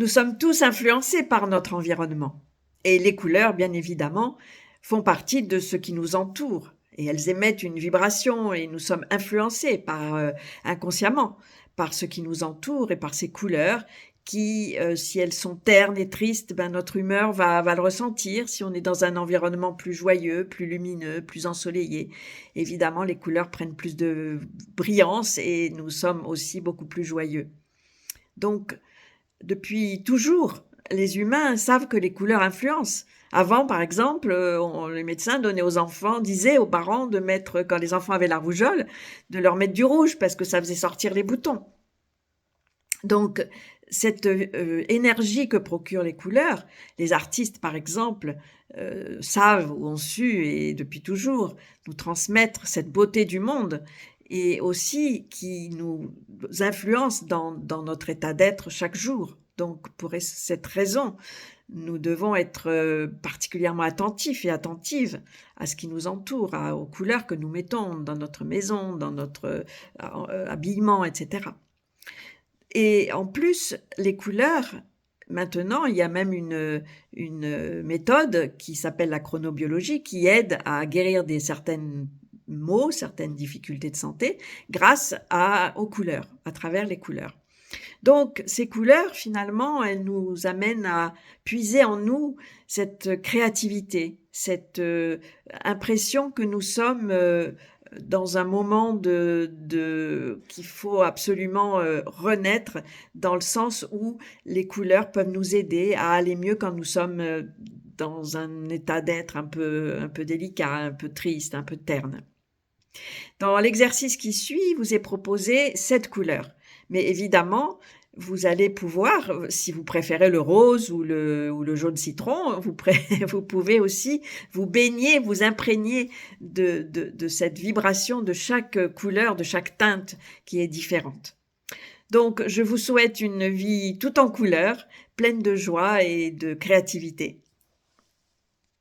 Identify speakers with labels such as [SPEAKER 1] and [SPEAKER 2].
[SPEAKER 1] Nous sommes tous influencés par notre environnement et les couleurs, bien évidemment, font partie de ce qui nous entoure et elles émettent une vibration et nous sommes influencés inconsciemment par ce qui nous entoure et par ces couleurs qui, si elles sont ternes et tristes, ben, notre humeur va le ressentir. Si on est dans un environnement plus joyeux, plus lumineux, plus ensoleillé, évidemment, les couleurs prennent plus de brillance et nous sommes aussi beaucoup plus joyeux. Donc, depuis toujours, les humains savent que les couleurs influencent. Avant, par exemple, les médecins disaient aux parents de mettre, quand les enfants avaient la rougeole, de leur mettre du rouge parce que ça faisait sortir les boutons. Donc, cette énergie que procurent les couleurs, les artistes, par exemple, savent ou ont su, et depuis toujours, nous transmettre cette beauté du monde et aussi qui nous influence dans notre état d'être chaque jour. Donc, pour cette raison, nous devons être particulièrement attentifs et attentives à ce qui nous entoure, aux couleurs que nous mettons dans notre maison, dans notre habillement, etc. Et en plus, les couleurs, maintenant, il y a même une méthode qui s'appelle la chronobiologie qui aide à guérir certains maux, certaines difficultés de santé grâce aux couleurs, à travers les couleurs. Donc, ces couleurs, finalement, elles nous amènent à puiser en nous cette créativité, cette impression que nous sommes dans un moment qu'il faut absolument renaître, dans le sens où les couleurs peuvent nous aider à aller mieux quand nous sommes dans un état d'être un peu délicat, un peu triste, un peu terne. Dans l'exercice qui suit, vous est proposé 7 couleurs. Mais évidemment, vous allez pouvoir, si vous préférez le rose ou le jaune citron, vous pouvez aussi vous baigner, vous imprégner de cette vibration de chaque couleur, de chaque teinte qui est différente. Donc, je vous souhaite une vie tout en couleurs, pleine de joie et de créativité.